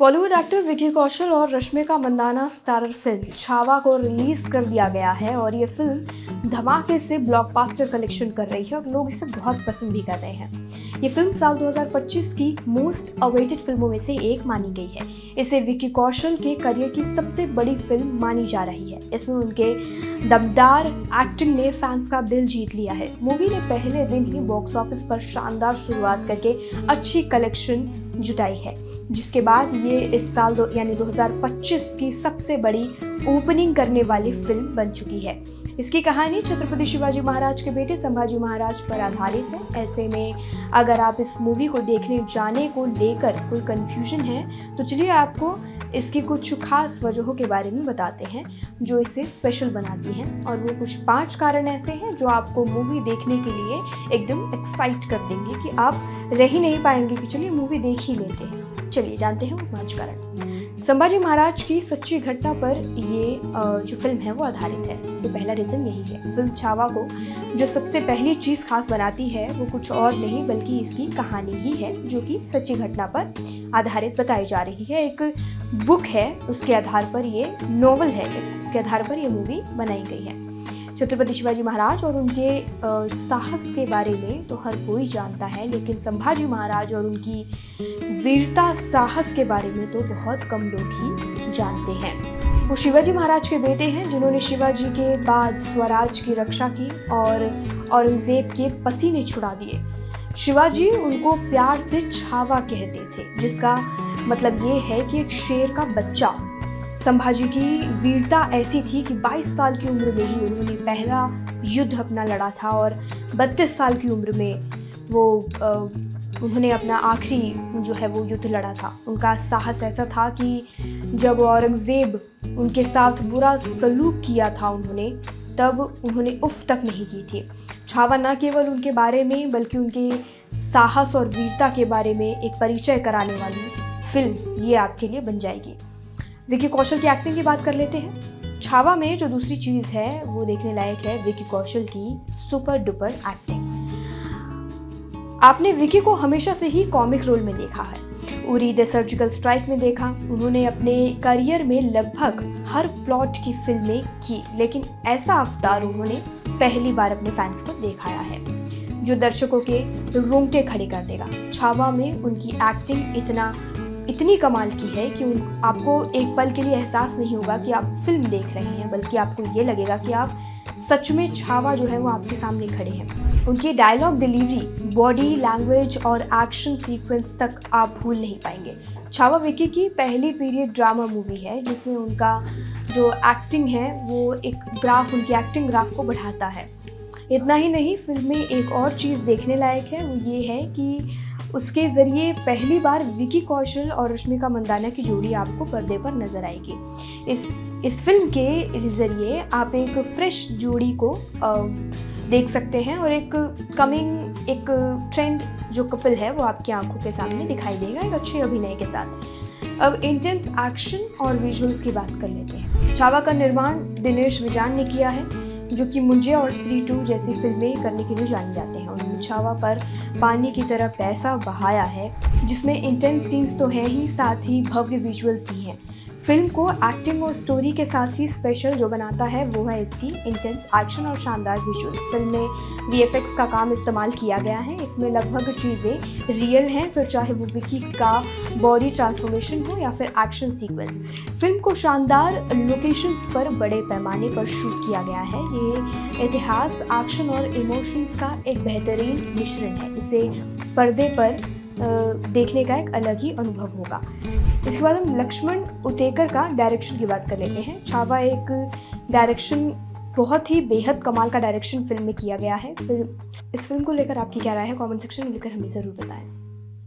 Bollywood actor Vicky Kaushal और Rashmika Mandanna starrer film Chhaava को release कर दिया गया है और ये फिल्म धमाके से ब्लॉकबस्टर कलेक्शन कर रही है और लोग इसे बहुत पसंद भी कर रहे हैं। ये फिल्म साल 2025 की मोस्ट अवेटेड फिल्मों में से एक मानी गई है। इसे विकी कौशल के करियर की सबसे बड़ी फिल्म मानी जा रही है। इसमें उनके दमदार एक्टिंग ने फैंस का दिल जीत लिया है। मूवी ने पहले दिन ही बॉक्स ऑफिस पर शानदार शुरुआत करके अच्छी कलेक्शन जुटाई है, जिसके बाद ये इस साल यानी 2025 की सबसे बड़ी ओपनिंग करने वाली फिल्म बन चुकी है। इसकी कहानी छत्रपति शिवाजी महाराज के बेटे संभाजी महाराज पर आधारित है। ऐसे में अगर आप इस मूवी को देखने जाने को लेकर कोई कंफ्यूजन है तो चलिए आपको इसकी कुछ खास वजहों के बारे में बताते हैं जो इसे स्पेशल बनाती हैं, और वो कुछ 5 कारण ऐसे हैं जो आपको मूवी देखने के लिए एकदम एक्साइट कर देंगे कि आप रह ही नहीं पाएंगे कि चलिए मूवी देख ही लेते हैं। चलिए जानते हैं वो 5 कारण। संभाजी महाराज की सच्ची घटना पर ये जो फिल्म है वो आधारित है। सबसे पहला रीज़न यही है। फिल्म छावा को जो सबसे पहली चीज़ खास बनाती है वो कुछ और नहीं बल्कि इसकी कहानी ही है, जो कि सच्ची घटना पर आधारित बताई जा रही है। एक बुक है, उसके आधार पर ये नॉवल है, उसके आधार पर ये मूवी बनाई गई है। छत्रपति शिवाजी महाराज और उनके साहस के बारे में तो हर कोई जानता है, लेकिन संभाजी महाराज और उनकी वीरता साहस के बारे में तो बहुत कम लोग ही जानते हैं। वो शिवाजी महाराज के बेटे हैं जिन्होंने शिवाजी के बाद स्वराज की रक्षा की और औरंगजेब के पसीने छुड़ा दिए। शिवाजी उनको प्यार से छावा कहते थे, जिसका मतलब ये है कि एक शेर का बच्चा। संभाजी की वीरता ऐसी थी कि 22 साल की उम्र में ही उन्होंने पहला युद्ध अपना लड़ा था और 32 साल की उम्र में वो उन्होंने अपना आखिरी जो है वो युद्ध लड़ा था। उनका साहस ऐसा था कि जब औरंगजेब उनके साथ बुरा सलूक किया था उन्होंने, तब उन्होंने उफ तक नहीं की थी। छावा न केवल उनके बारे में बल्कि उनके साहस और वीरता के बारे में एक परिचय कराने वाली फिल्म ये आपके लिए बन जाएगी। विकी कौशल की एक्टिंग की बात कर लेते हैं। छावा में जो दूसरी चीज़ है वो देखने लायक है विकी कौशल की सुपर डुपर एक्टिंग। आपने विकी को हमेशा से ही कॉमिक रोल में देखा है। उरी द सर्जिकल स्ट्राइक में देखा। उन्होंने अपने करियर में लगभग हर प्लॉट की फिल्में की, लेकिन ऐसा अवतार उन्होंने पहली बार अपने फैंस को दिखाया है जो दर्शकों के रोंगटे खड़े कर देगा। छावा में उनकी एक्टिंग इतनी कमाल की है कि आपको एक पल के लिए एहसास नहीं होगा कि आप फिल्म देख रहे हैं, बल्कि आपको ये लगेगा कि आप सच में छावा जो है वो आपके सामने खड़े हैं। उनकी डायलॉग डिलीवरी, बॉडी लैंग्वेज और एक्शन सीक्वेंस तक आप भूल नहीं पाएंगे। छावा विकी की पहली पीरियड ड्रामा मूवी है जिसमें उनका जो एक्टिंग है वो उनकी एक्टिंग ग्राफ को बढ़ाता है। इतना ही नहीं, फिल्म में एक और चीज़ देखने लायक है, वो ये है कि उसके ज़रिए पहली बार विकी कौशल और रश्मिका मंदाना की जोड़ी आपको पर्दे पर नज़र आएगी। इस फिल्म के ज़रिए आप एक फ्रेश जोड़ी को देख सकते हैं और एक ट्रेंड जो कपल है वो आपकी आंखों के सामने दिखाई देगा एक अच्छे अभिनय के साथ। अब इंटेंस एक्शन और विजुअल्स की बात कर लेते हैं। छावा का निर्माण दिनेश विजान ने किया है, जो कि मुझे और स्त्री 2 जैसी फिल्में करने के लिए जाने जाते हैं। उन्होंने छावा पर पानी की तरह पैसा बहाया है, जिसमें इंटेंस सीन्स तो है ही, साथ ही भव्य विजुअल्स भी हैं। फिल्म को एक्टिंग और स्टोरी के साथ ही स्पेशल जो बनाता है वो है इसकी इंटेंस एक्शन और शानदार विजुअल्स। फिल्म में VFX का काम इस्तेमाल किया गया है। इसमें लगभग चीज़ें रियल हैं, फिर चाहे वो विकी का बॉडी ट्रांसफॉर्मेशन हो या फिर एक्शन सीक्वेंस। फिल्म को शानदार लोकेशंस पर बड़े पैमाने पर शूट किया गया है। ये इतिहास, एक्शन और इमोशंस का एक बेहतरीन मिश्रण है। इसे पर्दे पर देखने का एक अलग ही अनुभव होगा। इसके बाद हम लक्ष्मण उतेकर का डायरेक्शन की बात कर लेते हैं। छावा एक डायरेक्शन बहुत ही बेहद कमाल का डायरेक्शन फिल्म में किया गया है। इस फिल्म को लेकर आपकी क्या राय है, कमेंट सेक्शन में लिखकर हमें ज़रूर बताएं।